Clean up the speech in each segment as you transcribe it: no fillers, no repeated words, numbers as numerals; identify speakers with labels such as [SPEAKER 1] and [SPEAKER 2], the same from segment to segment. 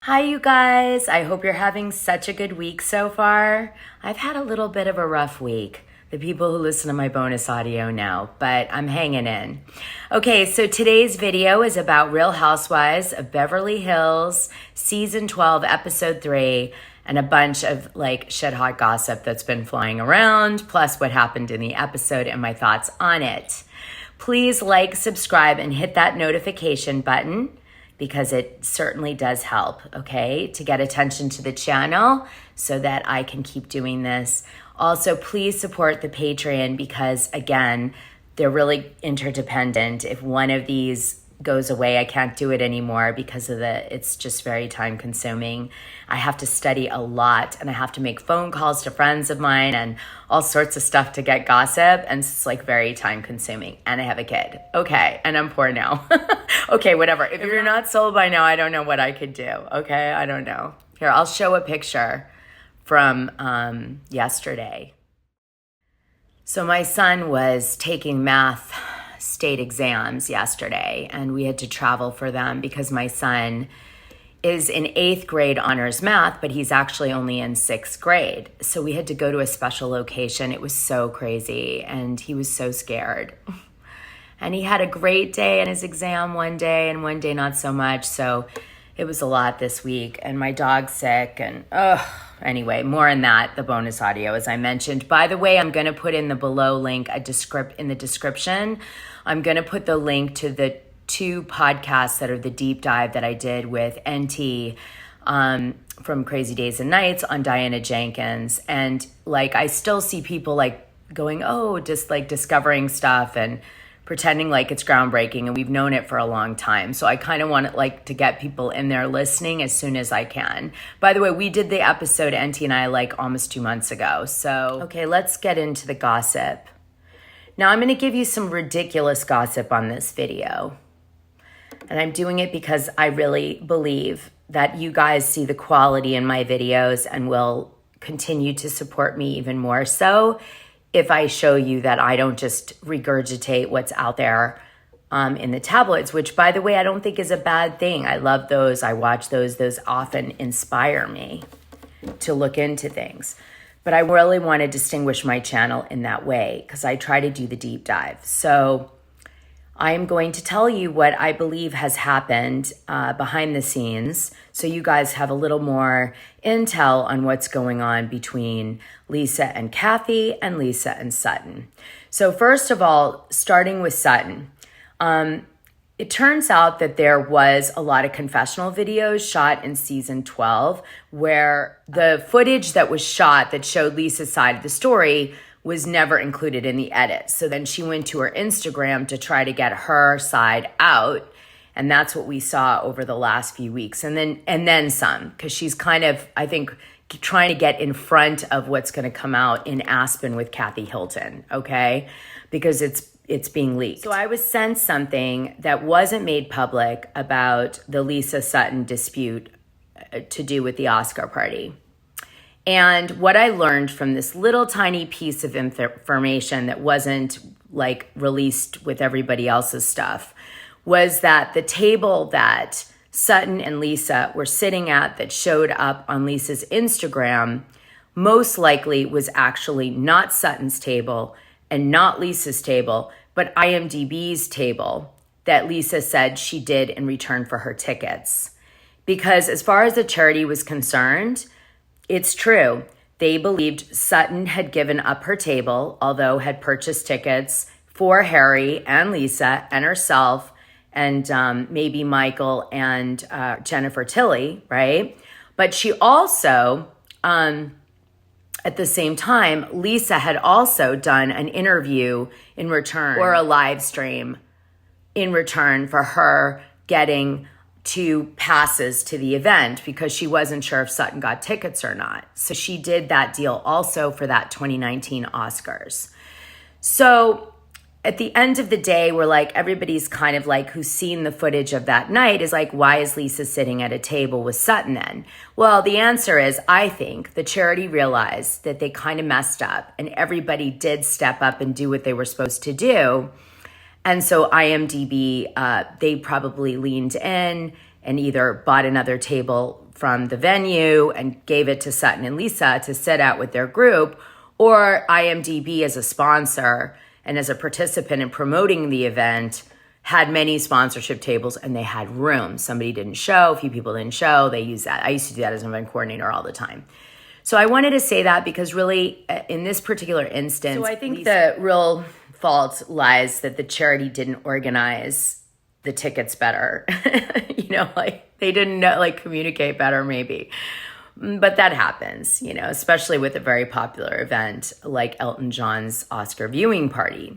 [SPEAKER 1] Hi, you guys. I hope you're having such a good week so far. I've had a little bit of a rough week. The people who listen to my bonus audio know, but I'm hanging in. Okay, so today's video is about Real Housewives of Beverly Hills, Season 12, Episode 3, and a bunch of shit hot gossip that's been flying around, plus what happened in the episode and my thoughts on it. Please like, subscribe, and hit that notification button, because it certainly does help, okay, to get attention to the channel so that I can keep doing this. Also, please support the Patreon because, again, they're really interdependent. If one of these goes away, I can't do it anymore because of it's just very time consuming. I have to study a lot and I have to make phone calls to friends of mine and all sorts of stuff to get gossip. And it's very time consuming. And I have a kid. Okay. And I'm poor now. Okay, whatever. If you're not sold by now, I don't know what I could do. Okay. I don't know. Here, I'll show a picture from yesterday. So my son was taking math state exams yesterday, and we had to travel for them because my son is in 8th grade honors math, but he's actually only in 6th grade. So we had to go to a special location. It was so crazy, and he was so scared. And he had a great day in his exam one day, and one day not so much. So it was a lot this week, and my dog's sick, and anyway, more on that, the bonus audio, as I mentioned. By the way, I'm going to put in the below link in the description. I'm going to put the link to the 2 podcasts that are the deep dive that I did with NT from Crazy Days and Nights on Diana Jenkins. And I still see people going, just discovering stuff and pretending like it's groundbreaking, and we've known it for a long time. So I kind of want to get people in there listening as soon as I can. By the way, we did the episode, NT and I, almost 2 months ago. So, okay, let's get into the gossip. Now I'm going to give you some ridiculous gossip on this video. And I'm doing it because I really believe that you guys see the quality in my videos and will continue to support me even more so if I show you that I don't just regurgitate what's out there in the tabloids, which, by the way, I don't think is a bad thing. I love those. I watch those. Those often inspire me to look into things. But I really want to distinguish my channel in that way because I try to do the deep dive. So I am going to tell you what I believe has happened behind the scenes so you guys have a little more intel on what's going on between Lisa and Kathy and Lisa and Sutton. So first of all, starting with Sutton, it turns out that there was a lot of confessional videos shot in season 12 where the footage that was shot that showed Lisa's side of the story was never included in the edit. So then she went to her Instagram to try to get her side out. And that's what we saw over the last few weeks. And then some, because she's kind of, I think, trying to get in front of what's going to come out in Aspen with Kathy Hilton, okay? Because it's being leaked. So I was sent something that wasn't made public about the Lisa Sutton dispute to do with the Oscar party. And what I learned from this little tiny piece of information that wasn't released with everybody else's stuff was that the table that Sutton and Lisa were sitting at that showed up on Lisa's Instagram most likely was actually not Sutton's table and not Lisa's table, but IMDb's table that Lisa said she did in return for her tickets. Because as far as the charity was concerned, it's true. They believed Sutton had given up her table, although had purchased tickets for Harry and Lisa and herself and maybe Michael and Jennifer Tilly, right? But she also, at the same time, Lisa had also done an interview in return or a live stream in return for her getting 2 passes to the event because she wasn't sure if Sutton got tickets or not. So she did that deal also for that 2019 Oscars. So at the end of the day, we're everybody's kind of who's seen the footage of that night is why is Lisa sitting at a table with Sutton then? Well, the answer is, I think the charity realized that they kind of messed up and everybody did step up and do what they were supposed to do. And so IMDb, they probably leaned in and either bought another table from the venue and gave it to Sutton and Lisa to sit at with their group, or IMDb as a sponsor and as a participant in promoting the event had many sponsorship tables and they had room. Somebody didn't show, a few people didn't show, they used that. I used to do that as an event coordinator all the time. So I wanted to say that because really in this particular instance, so I think the real fault lies that the charity didn't organize the tickets better. Like they didn't know, like communicate better maybe. But that happens, especially with a very popular event like Elton John's Oscar viewing party.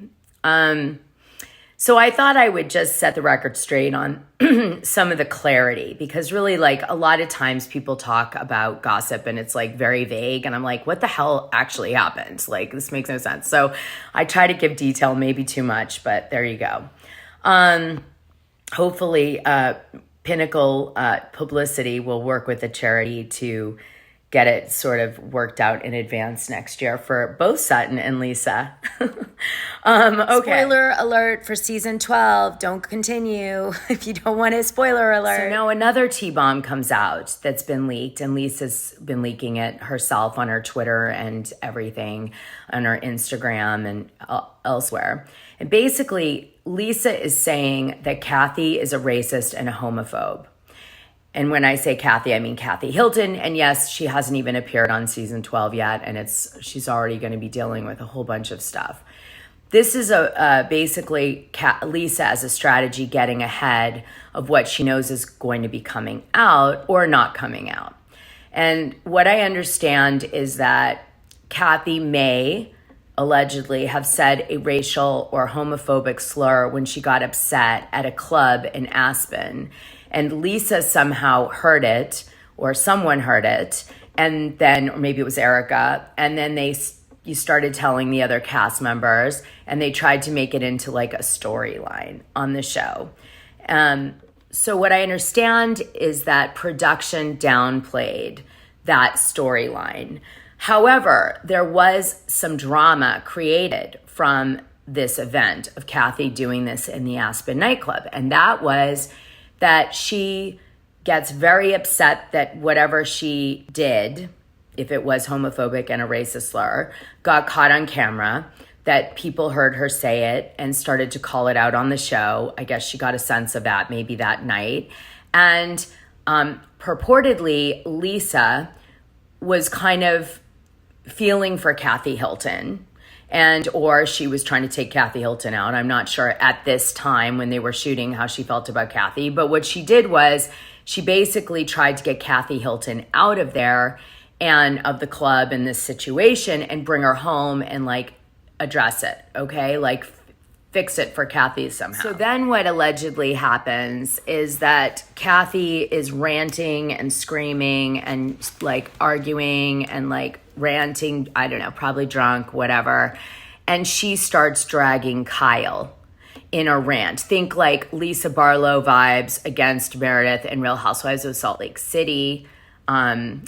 [SPEAKER 1] So I thought I would just set the record straight on some of the clarity, because really, like, a lot of times people talk about gossip and it's like very vague. And I'm like, what the hell actually happened? Like, this makes no sense. So I try to give detail, maybe too much, but there you go. Hopefully, Pinnacle Publicity will work with the charity to get it sort of worked out in advance next year for both Sutton and Lisa. Okay. Spoiler alert for season 12. Don't continue if you don't want a spoiler alert. So now another T-bomb comes out that's been leaked, and Lisa's been leaking it herself on her Twitter and everything, on her Instagram and elsewhere. And basically, Lisa is saying that Kathy is a racist and a homophobe. And when I say Kathy, I mean Kathy Hilton. And yes, she hasn't even appeared on season 12 yet. And she's already going to be dealing with a whole bunch of stuff. This is basically Lisa as a strategy getting ahead of what she knows is going to be coming out or not coming out. And what I understand is that Kathy may allegedly have said a racial or homophobic slur when she got upset at a club in Aspen. And Lisa somehow heard it, or someone heard it, and then, or maybe it was Erica, and then you started telling the other cast members, and they tried to make it into like a storyline on the show. So what I understand is that production downplayed that storyline. However, there was some drama created from this event of Kathy doing this in the Aspen nightclub, and that was that she gets very upset that whatever she did, if it was homophobic and a racist slur, got caught on camera, that people heard her say it and started to call it out on the show. I guess she got a sense of that maybe that night. And purportedly, Lisa was kind of feeling for Kathy Hilton, or she was trying to take Kathy Hilton out. I'm not sure at this time when they were shooting how she felt about Kathy. But what she did was she basically tried to get Kathy Hilton out of there and of the club in this situation and bring her home and like address it, okay? Like fix it for Kathy somehow. So then what allegedly happens is that Kathy is ranting and screaming and like arguing and like ranting, I don't know, probably drunk, whatever. And she starts dragging Kyle in a rant. Think like Lisa Barlow vibes against Meredith in Real Housewives of Salt Lake City,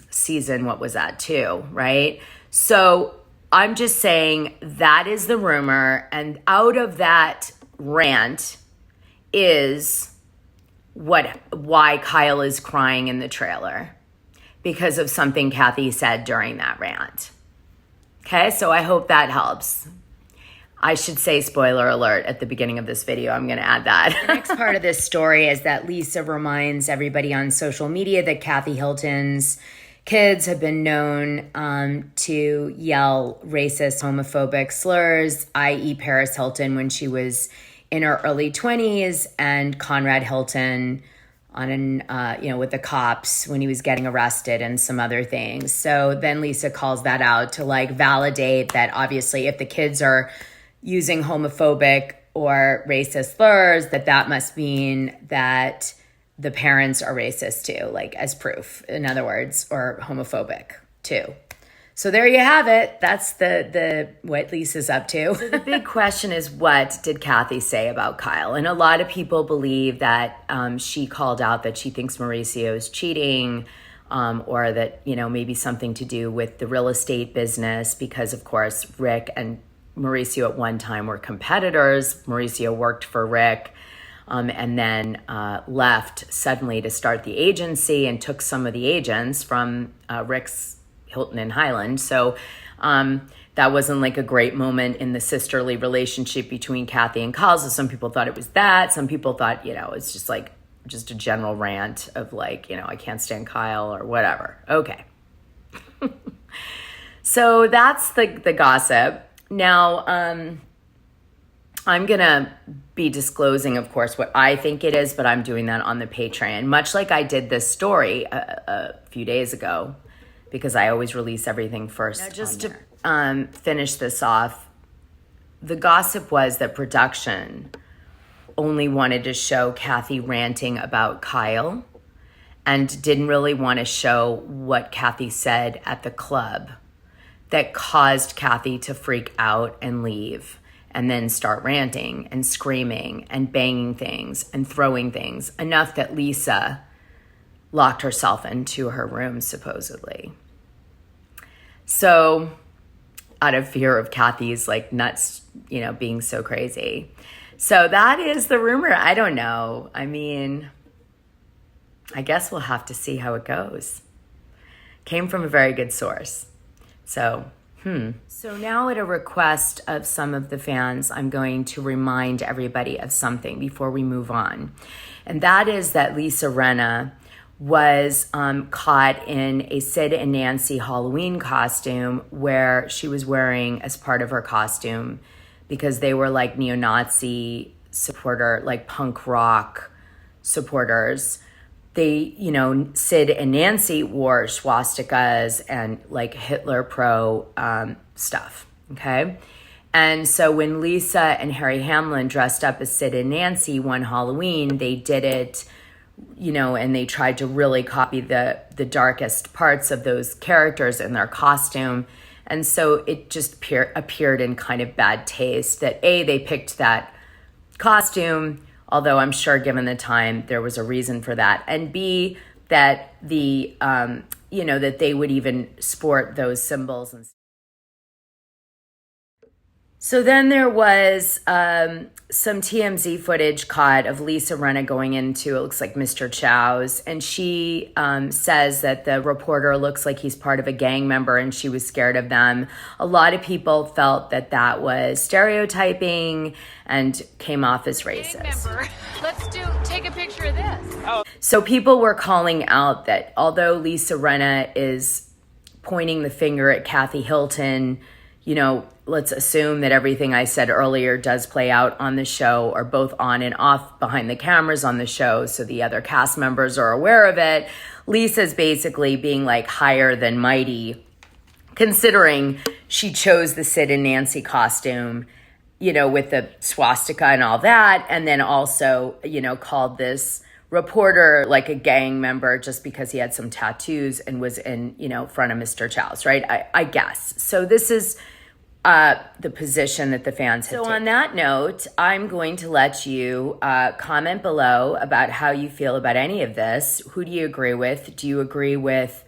[SPEAKER 1] season, what was that, 2, right? So I'm just saying that is the rumor. And out of that rant is why Kyle is crying in the trailer, because of something Kathy said during that rant. Okay, so I hope that helps. I should say spoiler alert at the beginning of this video. I'm going to add that. The next part of this story is that Lisa reminds everybody on social media that Kathy Hilton's kids have been known to yell racist, homophobic slurs, i.e. Paris Hilton when she was in her early 20s, and Conrad Hilton with the cops when he was getting arrested and some other things. So then Lisa calls that out to like validate that obviously if the kids are using homophobic or racist slurs, that must mean that the parents are racist too, like as proof, in other words, or homophobic too. So there you have it. That's the what Lisa's up to. So the big question is, what did Kathy say about Kyle? And a lot of people believe that she called out that she thinks Mauricio is cheating, or that, maybe something to do with the real estate business, because of course Rick and Mauricio at one time were competitors. Mauricio worked for Rick. and then left suddenly to start the agency and took some of the agents from Rick's, Hilton, and Highland. So that wasn't like a great moment in the sisterly relationship between Kathy and Kyle. So some people thought it was that. Some people thought, it's just like just a general rant of like, I can't stand Kyle or whatever. Okay. So that's the gossip. Now, I'm going to be disclosing, of course, what I think it is, but I'm doing that on the Patreon, much like I did this story a few days ago, because I always release everything first. Now, just to finish this off, the gossip was that production only wanted to show Kathy ranting about Kyle and didn't really want to show what Kathy said at the club that caused Kathy to freak out and leave and then start ranting and screaming and banging things and throwing things, enough that Lisa locked herself into her room, supposedly. So, out of fear of Kathy's like nuts, being so crazy. So that is the rumor. I don't know. I mean, I guess we'll have to see how it goes. Came from a very good source. So now at a request of some of the fans, I'm going to remind everybody of something before we move on. And that is that Lisa Rinna was caught in a Sid and Nancy Halloween costume where she was wearing, as part of her costume, because they were like neo-Nazi supporter, like punk rock supporters. They, Sid and Nancy wore swastikas and like Hitler pro stuff, okay? And so when Lisa and Harry Hamlin dressed up as Sid and Nancy one Halloween, they did it, and they tried to really copy the darkest parts of those characters in their costume. And so it just appeared in kind of bad taste that A, they picked that costume, although I'm sure given the time there was a reason for that, and B, that that they would even sport those symbols. And so then there was some TMZ footage caught of Lisa Rinna going into, it looks like Mr. Chow's, and she says that the reporter looks like he's part of a gang member and she was scared of them. A lot of people felt that that was stereotyping and came off as racist. Gang member. Take a picture of this. Oh. So people were calling out that although Lisa Rinna is pointing the finger at Kathy Hilton, let's assume that everything I said earlier does play out on the show, or both on and off behind the cameras on the show, so the other cast members are aware of it. Lisa's basically being like higher than mighty, considering she chose the Sid and Nancy costume, with the swastika and all that, and then also, called this reporter like a gang member just because he had some tattoos and was in, front of Mr. Chow's, right? I guess. So this is the position that the fans have taken. On that note, I'm going to let you comment below about how you feel about any of this. Who do you agree with? Do you agree with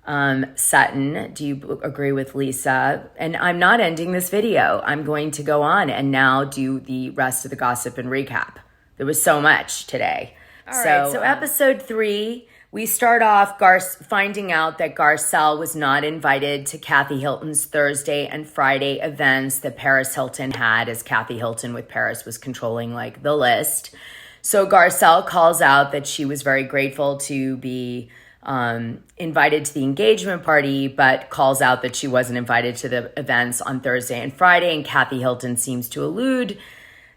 [SPEAKER 1] Sutton? Do you agree with Lisa? And I'm not ending this video. I'm going to go on and now do the rest of the gossip and recap. There was so much today. All right, so episode 3, we start off finding out that Garcelle was not invited to Kathy Hilton's Thursday and Friday events that Paris Hilton had, as Kathy Hilton with Paris was controlling like the list. So Garcelle calls out that she was very grateful to be invited to the engagement party, but calls out that she wasn't invited to the events on Thursday and Friday. And Kathy Hilton seems to allude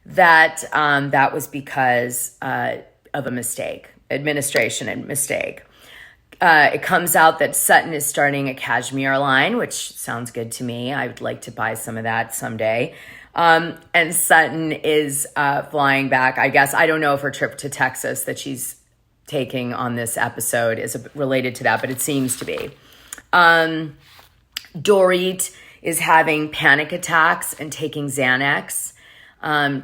[SPEAKER 1] that that was because of a mistake. Administration and mistake. It comes out that Sutton is starting a cashmere line, which sounds good to me. I would like to buy some of that someday. And Sutton is flying back. I guess, I don't know if her trip to Texas that she's taking on this episode is related to that, but it seems to be. Dorit is having panic attacks and taking Xanax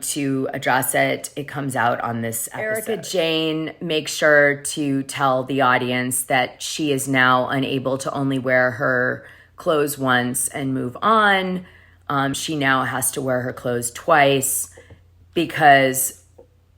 [SPEAKER 1] to address it. It comes out on this episode. Erica Jane makes sure to tell the audience that she is now unable to only wear her clothes once and move on. She now has to wear her clothes twice because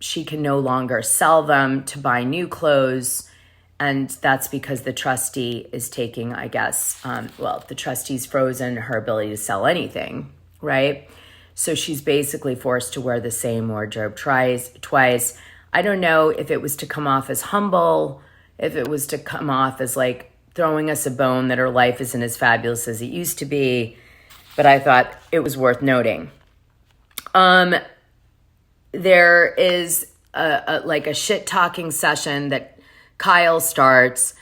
[SPEAKER 1] she can no longer sell them to buy new clothes. And that's because the trustee is taking, I guess, the trustee's frozen her ability to sell anything, right? So she's basically forced to wear the same wardrobe twice. I don't know if it was to come off as humble, if it was to come off as like throwing us a bone that her life isn't as fabulous as it used to be, but I thought it was worth noting. There is a shit-talking session that Kyle starts,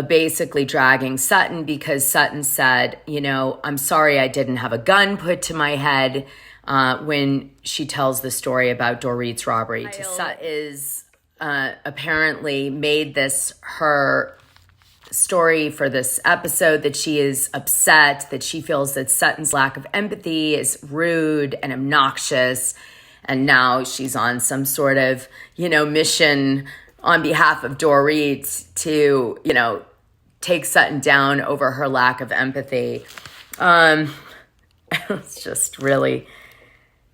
[SPEAKER 1] basically dragging Sutton because Sutton said, I'm sorry I didn't have a gun put to my head when she tells the story about Dorit's robbery. Kyle is apparently made this her story for this episode, that she is upset, that she feels that Sutton's lack of empathy is rude and obnoxious, and now she's on some sort of, mission on behalf of Dorit to, take Sutton down over her lack of empathy. It's just really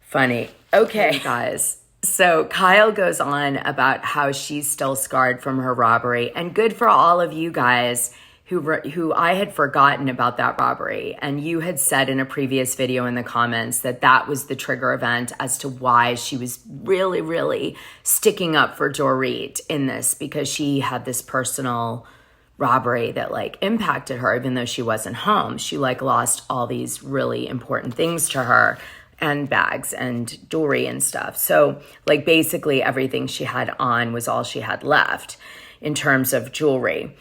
[SPEAKER 1] funny. Okay, guys. So Kyle goes on about how she's still scarred from her robbery, and good for all of you guys who I had forgotten about that robbery. And you had said in a previous video in the comments that was the trigger event as to why she was really, really sticking up for Dorit in this, because she had this personal robbery that impacted her, even though she wasn't home. She lost all these really important things to her, and bags and jewelry and stuff. So basically everything she had on was all she had left in terms of jewelry.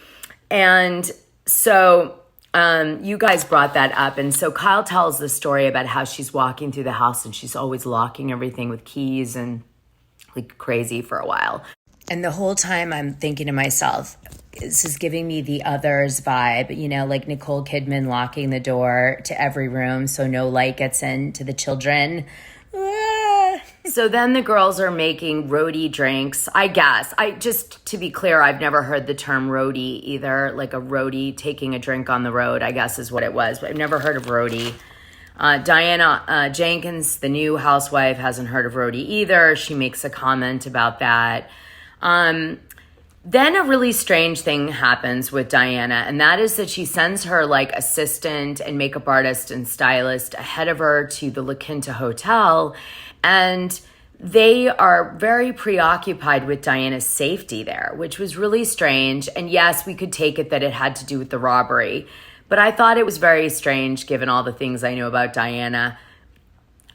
[SPEAKER 1] And so you guys brought that up. And so Kyle tells the story about how she's walking through the house and she's always locking everything with keys and crazy for a while. And the whole time I'm thinking to myself, this is giving me the Others vibe, like Nicole Kidman locking the door to every room so no light gets into the children. So then the girls are making roadie drinks, I guess. To be clear, I've never heard the term roadie either, like a roadie taking a drink on the road, I guess is what it was. But I've never heard of roadie. Diana Jenkins, the new housewife, hasn't heard of roadie either. She makes a comment about that. Then a really strange thing happens with Diana, and that is that she sends her assistant and makeup artist and stylist ahead of her to the La Quinta Hotel, and they are very preoccupied with Diana's safety there, which was really strange. And yes, we could take it that it had to do with the robbery, but I thought it was very strange given all the things I know about Diana.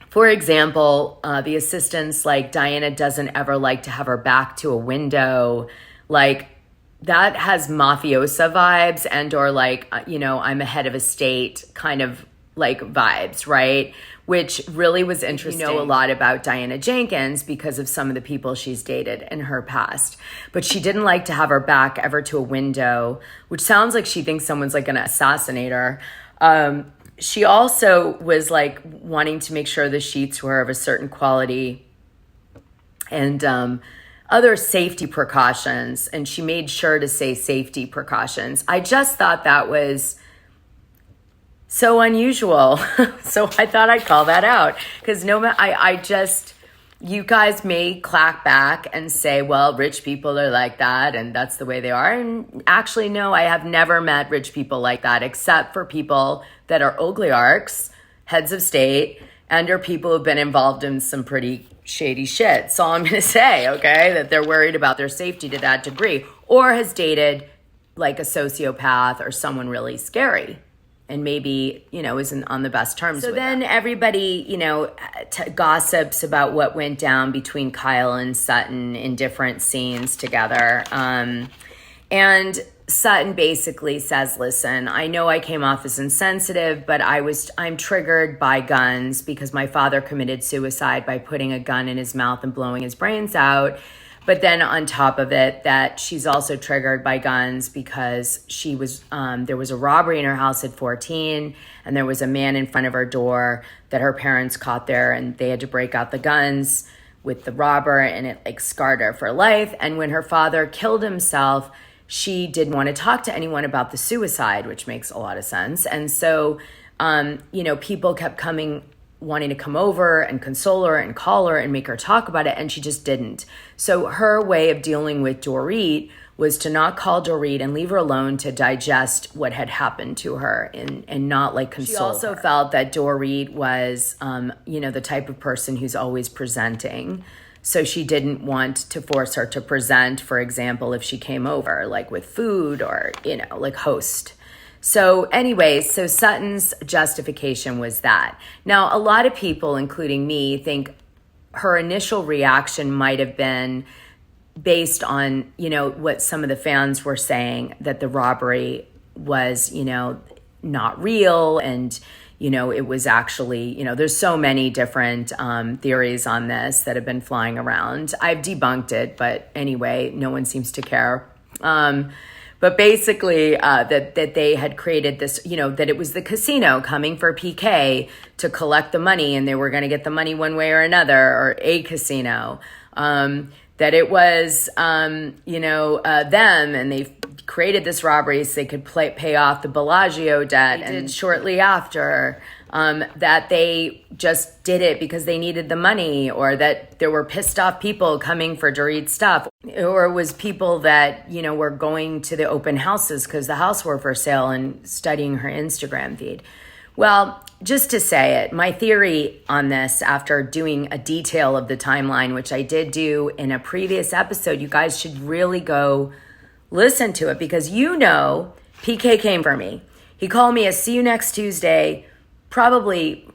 [SPEAKER 1] For example, the assistants, Diana doesn't ever like to have her back to a window. That has mafiosa vibes or I'm a head of a state kind of vibes, right? Which really was interesting. You know a lot about Diana Jenkins because of some of the people she's dated in her past. But she didn't like to have her back ever to a window, which sounds like she thinks someone's going to assassinate her. She also was wanting to make sure the sheets were of a certain quality and other safety precautions. And she made sure to say safety precautions. I just thought that was so unusual. So I thought I'd call that out because you guys may clack back and say, well, rich people are like that and that's the way they are. And actually, no, I have never met rich people like that, except for people that are oligarchs, heads of state, and are people who've been involved in some pretty shady shit. That's all I'm going to say, okay? That they're worried about their safety to that degree, or has dated a sociopath or someone really scary. And maybe, isn't on the best terms with them. So then everybody, gossips about what went down between Kyle and Sutton in different scenes together. And Sutton basically says, listen, I know I came off as insensitive, but I'm triggered by guns because my father committed suicide by putting a gun in his mouth and blowing his brains out. But then on top of it, that she's also triggered by guns because there was a robbery in her house at 14 and there was a man in front of her door that her parents caught there and they had to break out the guns with the robber and it scarred her for life. And when her father killed himself, she didn't want to talk to anyone about the suicide, which makes a lot of sense. And so, people kept coming wanting to come over and console her and call her and make her talk about it, and she just didn't. So her way of dealing with Dorit was to not call Dorit and leave her alone to digest what had happened to her and not like console her. She also felt that Dorit was, the type of person who's always presenting. So she didn't want to force her to present, for example, if she came over, like with food or, like host. So anyway, so Sutton's justification was that. Now, a lot of people, including me, think her initial reaction might have been based on, what some of the fans were saying, that the robbery was, not real. And, it was actually, there's so many different theories on this that have been flying around. I've debunked it, but anyway, no one seems to care. But basically that they had created this, that it was the casino coming for PK to collect the money, and they were going to get the money one way or another, or a casino. That it was, them, and they created this robbery so they could pay off the Bellagio debt. And shortly after, that they just did it because they needed the money, or that there were pissed off people coming for Dorit's stuff, or it was people that, were going to the open houses because the house were for sale and studying her Instagram feed. Well, just to say it, my theory on this, after doing a detail of the timeline, which I did do in a previous episode, you guys should really go listen to it, because PK came for me. He called me a see you next Tuesday, probably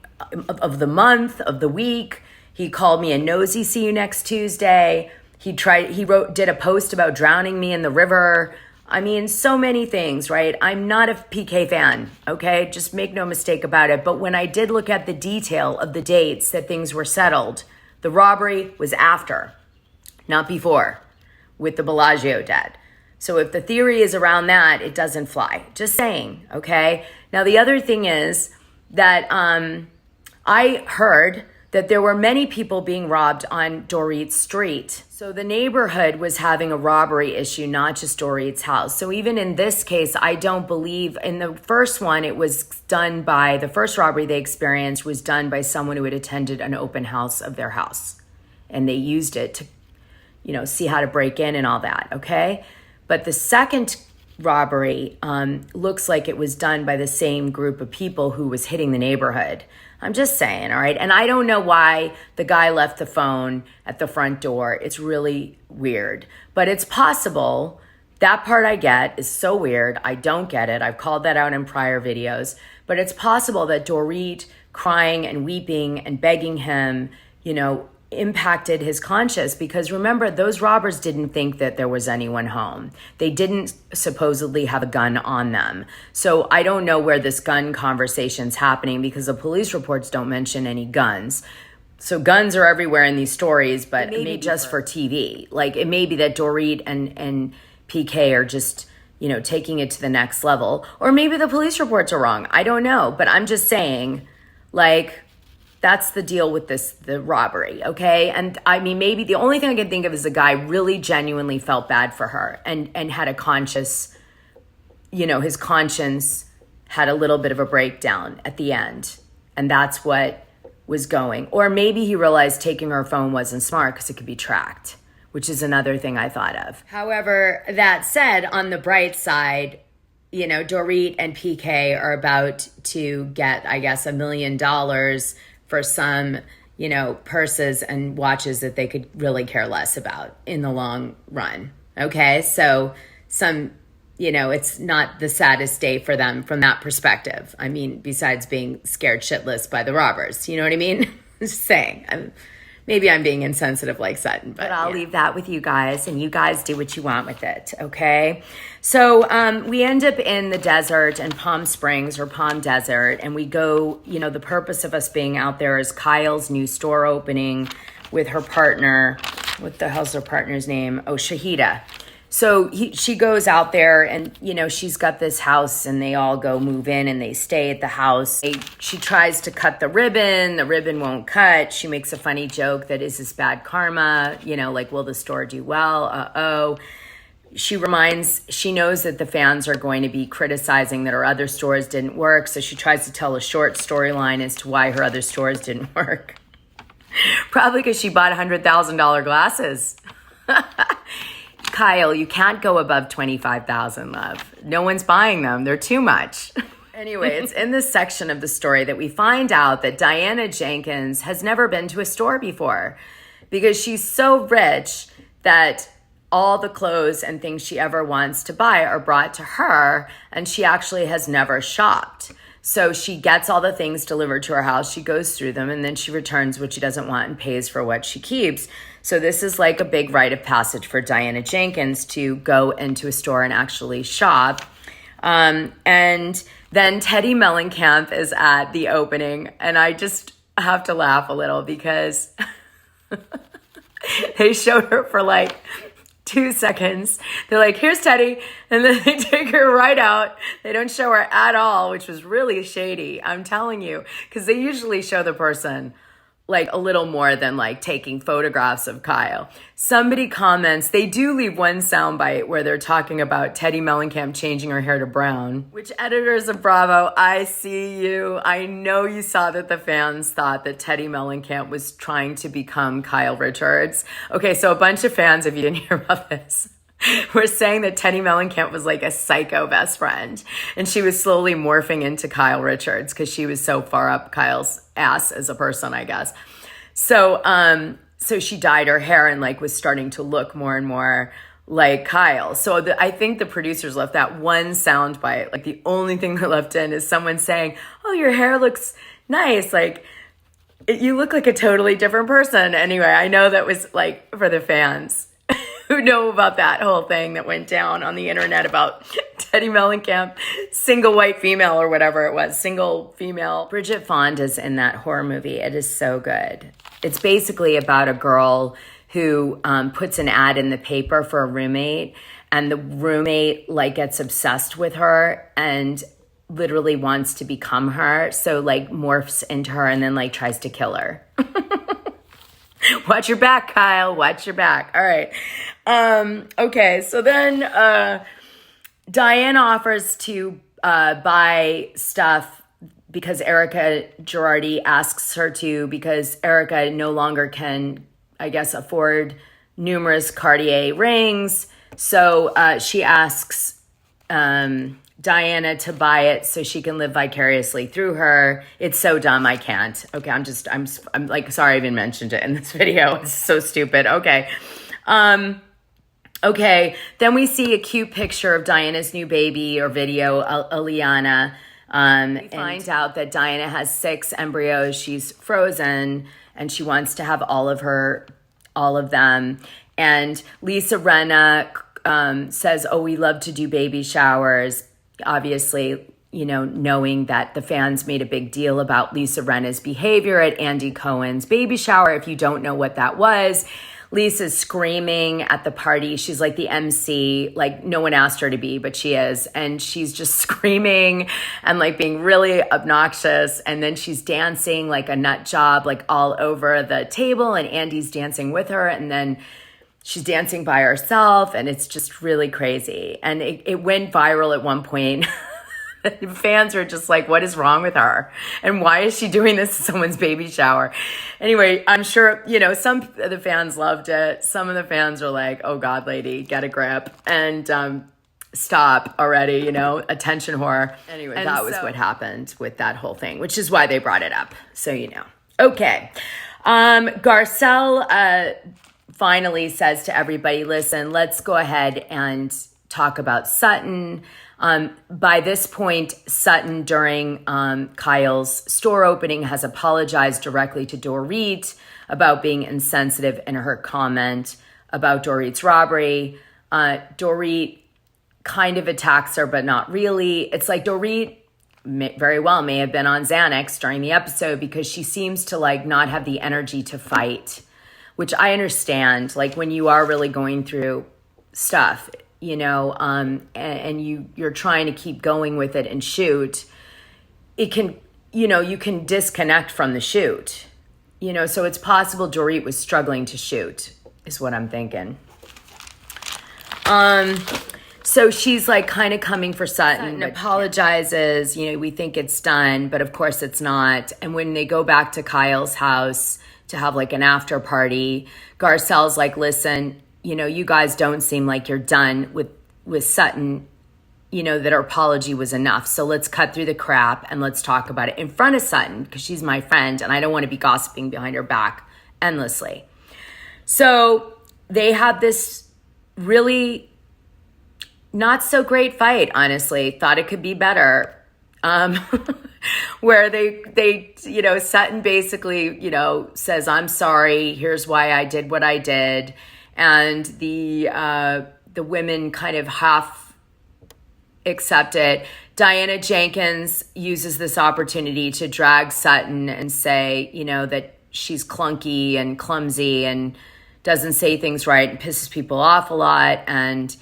[SPEAKER 1] of the month, of the week. He called me a nosy see you next Tuesday. He did a post about drowning me in the river. I mean, so many things, right? I'm not a PK fan, okay? Just make no mistake about it. But when I did look at the detail of the dates that things were settled, the robbery was after, not before, with the Bellagio debt. So if the theory is around that, it doesn't fly. Just saying, okay? Now, the other thing is that I heard that there were many people being robbed on Dorit's street. So the neighborhood was having a robbery issue, not just Dorit's house. So even in this case, I don't believe, in the first one, it was done by, the first robbery they experienced was done by someone who had attended an open house of their house. And they used it to, see how to break in and all that, okay? But the second robbery looks like it was done by the same group of people who was hitting the neighborhood. I'm just saying, all right? And I don't know why the guy left the phone at the front door. It's really weird. But it's possible. That part I get is so weird. I don't get it. I've called that out in prior videos. But it's possible that Dorit crying and weeping and begging him, impacted his conscience, because remember, those robbers didn't think that there was anyone home. They didn't supposedly have a gun on them. So I don't know where this gun conversation's happening, because the police reports don't mention any guns. So guns are everywhere in these stories, but maybe just for TV. Like, it may be that Dorit and PK are just, taking it to the next level. Or maybe the police reports are wrong. I don't know. But I'm just saying, that's the deal with the robbery, okay? And I mean, maybe the only thing I can think of is the guy really genuinely felt bad for her and had a conscious, his conscience had a little bit of a breakdown at the end. And that's what was going. Or maybe he realized taking her phone wasn't smart because it could be tracked, which is another thing I thought of. However, that said, on the bright side, Dorit and PK are about to get, I guess, $1 million for some, purses and watches that they could really care less about in the long run. Okay. So it's not the saddest day for them from that perspective. I mean, besides being scared shitless by the robbers, you know what I mean? Just saying. Maybe I'm being insensitive like Sutton, but I'll leave that with you guys, and you guys do what you want with it, okay? So we end up in the desert in Palm Springs, or Palm Desert, and we go, the purpose of us being out there is Kyle's new store opening with her partner. What the hell's her partner's name? Oh, Shahida. So she goes out there and, she's got this house, and they all go move in and they stay at the house. She tries to cut the ribbon won't cut. She makes a funny joke that, is this bad karma? Will the store do well? she knows that the fans are going to be criticizing that her other stores didn't work. So she tries to tell a short storyline as to why her other stores didn't work. Probably because she bought $100,000 glasses. Kyle, you can't go above 25,000, love. No one's buying them. They're too much. Anyway, it's in this section of the story that we find out that Diana Jenkins has never been to a store before because she's so rich that all the clothes and things she ever wants to buy are brought to her, and she actually has never shopped. So she gets all the things delivered to her house, she goes through them, and then she returns what she doesn't want and pays for what she keeps. So this is like a big rite of passage for Diana Jenkins to go into a store and actually shop. And then Teddy Mellencamp is at the opening, and I just have to laugh a little because they showed her for like 2 seconds. They're like, here's Teddy. And then they take her right out. They don't show her at all, which was really shady. I'm telling you, because they usually show the person like a little more than like taking photographs of Kyle. Somebody comments, they do leave one soundbite where they're talking about Teddy Mellencamp changing her hair to brown, which editors of Bravo, I see you. I know you saw that the fans thought that Teddy Mellencamp was trying to become Kyle Richards. Okay, so a bunch of fans, if you didn't hear about this, were saying that Teddy Mellencamp was like a psycho best friend. And she was slowly morphing into Kyle Richards because she was so far up Kyle's ass as a person, I guess. So she dyed her hair and like was starting to look more and more like Kyle. So I think the producers left that one soundbite. Like the only thing they left in is someone saying, oh, your hair looks nice. Like you look like a totally different person. Anyway, I know that was like for the fans who know about that whole thing that went down on the internet about Teddy Mellencamp, single white female or whatever it was, single female. Bridget Fonda's in that horror movie. It is so good. It's basically about a girl who puts an ad in the paper for a roommate, and the roommate like gets obsessed with her and literally wants to become her. So like morphs into her and then like tries to kill her. Watch your back, Kyle. Watch your back. All right. Okay. So then Diane offers to buy stuff because Erica Girardi asks her to, because Erica no longer can, I guess, afford numerous Cartier rings. So she asks Diana to buy it so she can live vicariously through her. It's so dumb, I can't. Okay, I'm like, sorry I even mentioned it in this video. It's so stupid. Okay. Okay, then we see a cute picture of Diana's new baby or video, Aliana. We find out that Diana has 6 embryos. She's frozen and she wants to have all of them. And Lisa Rinna says, oh, we love to do baby showers. Obviously, you know, knowing that the fans made a big deal about Lisa Rinna's behavior at Andy Cohen's baby shower. If you don't know what that was, Lisa's screaming at the party. She's like the MC, like no one asked her to be, but she is. And she's just screaming and like being really obnoxious. And then she's dancing like a nut job, like all over the table. And Andy's dancing with her. And then she's dancing by herself. And it's just really crazy. And it went viral at one point. Fans are just like, what is wrong with her? And why is she doing this to someone's baby shower? Anyway, I'm sure, you know, some of the fans loved it. Some of the fans are like, oh God, lady, get a grip and stop already, you know, attention whore. Anyway, and that was what happened with that whole thing, which is why they brought it up. So, you know. Okay. Garcelle finally says to everybody, listen, let's go ahead and talk about Sutton. By this point, Sutton, during Kyle's store opening, has apologized directly to Dorit about being insensitive in her comment about Dorit's robbery. Dorit kind of attacks her, but not really. It's like Dorit very well may have been on Xanax during the episode because she seems to like not have the energy to fight, which I understand. Like when you are really going through stuff, you know, and you're trying to keep going with it and shoot, it can, you know, you can disconnect from the shoot, you know, so it's possible Dorit was struggling to shoot is what I'm thinking. So she's like kind of coming for Sutton, apologizes, we think it's done, but of course it's not. And when they go back to Kyle's house to have like an after party, Garcelle's like, listen, you guys don't seem like you're done with Sutton, that her apology was enough. So let's cut through the crap and let's talk about it in front of Sutton, because she's my friend and I don't want to be gossiping behind her back endlessly. So they have this really not so great fight, honestly. Thought it could be better. Where they Sutton basically, says, I'm sorry, here's why I did what I did. And the women kind of half accept it. Diana Jenkins uses this opportunity to drag Sutton and say, that she's clunky and clumsy and doesn't say things right and pisses people off a lot. And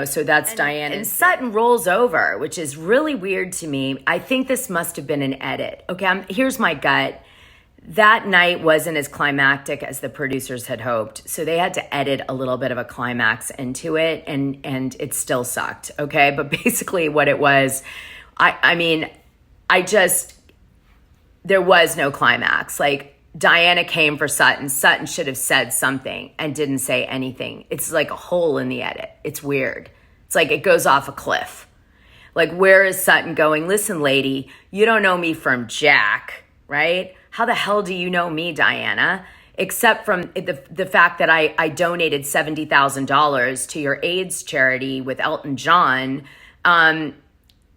[SPEAKER 1] so that's Diana. And Sutton rolls over, which is really weird to me. I think this must have been an edit. Okay, here's my gut. That night wasn't as climactic as the producers had hoped. So they had to edit a little bit of a climax into it, and it still sucked. Okay, but basically what it was, there was no climax. Like, Diana came for Sutton. Sutton should have said something and didn't say anything. It's like a hole in the edit. It's weird. It's like it goes off a cliff. Like, where is Sutton going? Listen, lady, you don't know me from Jack, right? How the hell do you know me, Diana? Except from the fact that I donated $70,000 to your AIDS charity with Elton John, that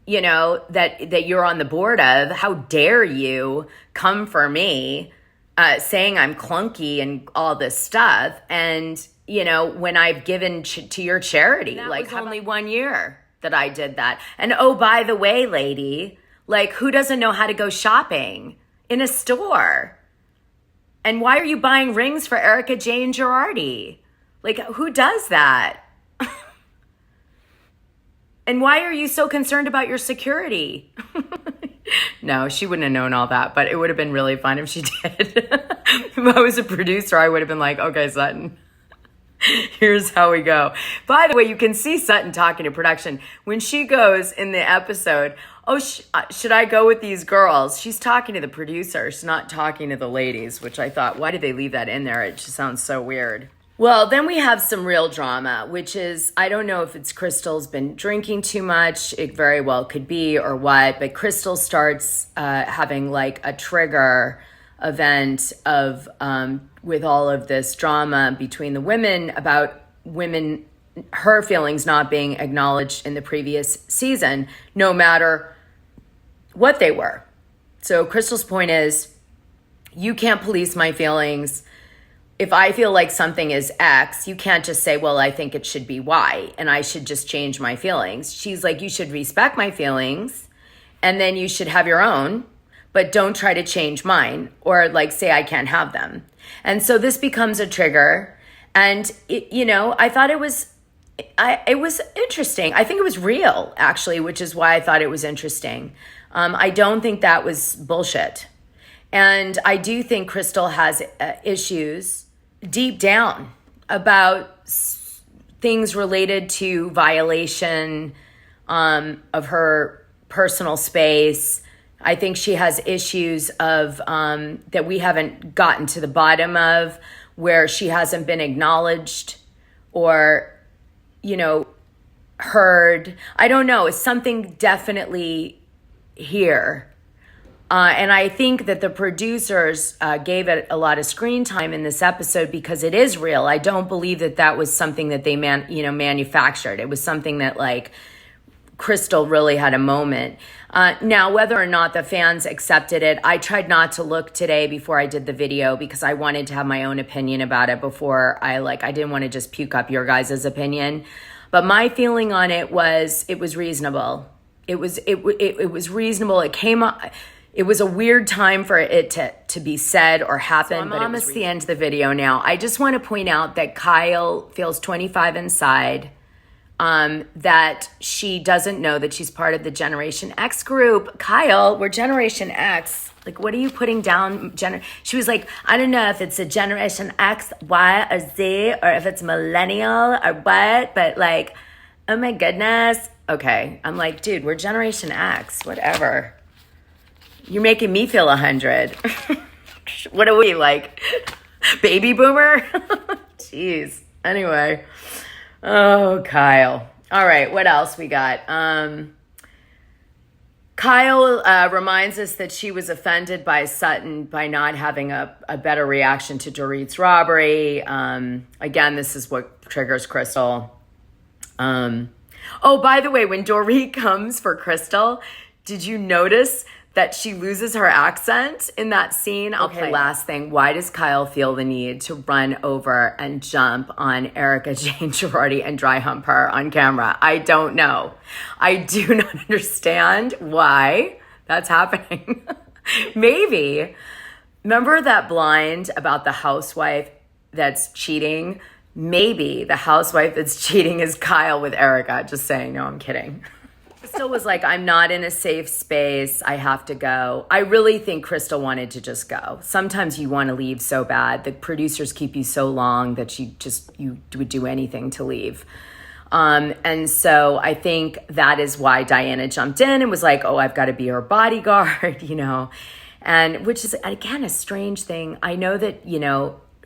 [SPEAKER 1] you're on the board of. How dare you come for me? Saying I'm clunky and all this stuff. And, when I've given to your charity, like only 1 year that I did that. And oh, by the way, lady, like, who doesn't know how to go shopping in a store? And why are you buying rings for Erica Jane Girardi? Like, who does that? And why are you so concerned about your security? No, she wouldn't have known all that, but it would have been really fun if she did. If I was a producer, I would have been like, okay, Sutton, here's how we go. By the way, you can see Sutton talking to production. When she goes in the episode, should I go with these girls? She's talking to the producers, not talking to the ladies, which I thought, why did they leave that in there? It just sounds so weird. Well, then we have some real drama, which is, I don't know if it's Crystal's been drinking too much. It very well could be, or what. But Crystal starts having like a trigger event of with all of this drama between the women about her feelings not being acknowledged in the previous season, no matter what they were. So Crystal's point is, you can't police my feelings. If I feel like something is X, you can't just say, well, I think it should be Y, and I should just change my feelings. She's like, you should respect my feelings, and then you should have your own, but don't try to change mine or like say I can't have them. And so this becomes a trigger. And, I thought it was interesting. I think it was real, actually, which is why I thought it was interesting. I don't think that was bullshit. And I do think Crystal has issues deep down about things related to violation of her personal space. I think she has issues of that we haven't gotten to the bottom of, where she hasn't been acknowledged or, heard. I don't know. It's something definitely here. And I think that the producers gave it a lot of screen time in this episode because it is real. I don't believe that was something that they manufactured. It was something that like Crystal really had a moment. Now, whether or not the fans accepted it, I tried not to look today before I did the video because I wanted to have my own opinion about it before I didn't want to just puke up your guys' opinion. But my feeling on it was reasonable. It was reasonable. It came up. It was a weird time for it to be said or happen. So I'm almost the end of the video now. I just want to point out that Kyle feels 25 inside. that she doesn't know that she's part of the Generation X group. Kyle, we're Generation X. Like, what are you putting down? She was like, I don't know if it's a Generation X, Y, or Z, or if it's millennial or what, but like, oh my goodness. Okay. I'm like, dude, we're Generation X, whatever. You're making me feel 100. What are we, like, baby boomer? Jeez. Anyway. Oh, Kyle. All right. What else we got? Kyle reminds us that she was offended by Sutton by not having a better reaction to Dorit's robbery. Again, this is what triggers Crystal. Oh, by the way, when Dorit comes for Crystal, did you notice that she loses her accent in that scene? Okay, last thing. Why does Kyle feel the need to run over and jump on Erica Jane Girardi and dry hump her on camera? I don't know. I do not understand why that's happening. Maybe. Remember that blind about the housewife that's cheating? Maybe the housewife that's cheating is Kyle with Erica. Just saying. No, I'm kidding. Crystal was like, I'm not in a safe space. I have to go. I really think Crystal wanted to just go. Sometimes you want to leave so bad. The producers keep you so long that you would do anything to leave. And so I think that is why Diana jumped in and was like, oh, I've got to be her bodyguard, and which is, again, a strange thing. I know that,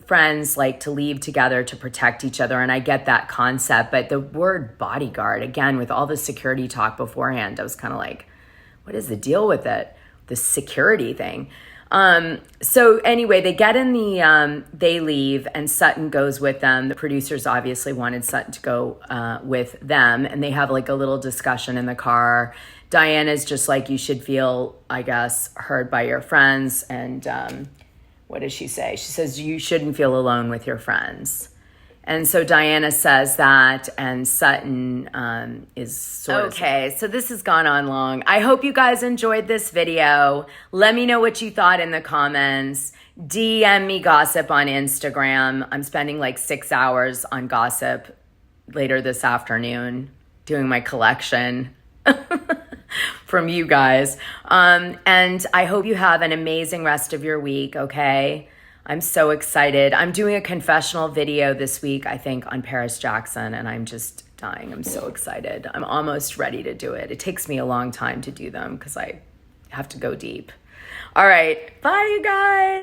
[SPEAKER 1] friends like to leave together to protect each other, and I get that concept, but the word bodyguard, again, with all the security talk beforehand, I was kind of like, what is the deal with it, the security thing? So anyway, they get in they leave, and Sutton goes with them. The producers obviously wanted Sutton to go with them, and they have like a little discussion in the car. Diana's just like, you should feel, I guess, heard by your friends, and what does she say? She says, you shouldn't feel alone with your friends. And so Diana says that, and Sutton is sort of... Okay, so this has gone on long. I hope you guys enjoyed this video. Let me know what you thought in the comments. DM me gossip on Instagram. I'm spending like 6 hours on gossip later this afternoon doing my collection from you guys. And I hope you have an amazing rest of your week, okay? I'm so excited. I'm doing a confessional video this week, I think, on Paris Jackson, and I'm just dying. I'm so excited. I'm almost ready to do it. It takes me a long time to do them because I have to go deep. All right. Bye, you guys.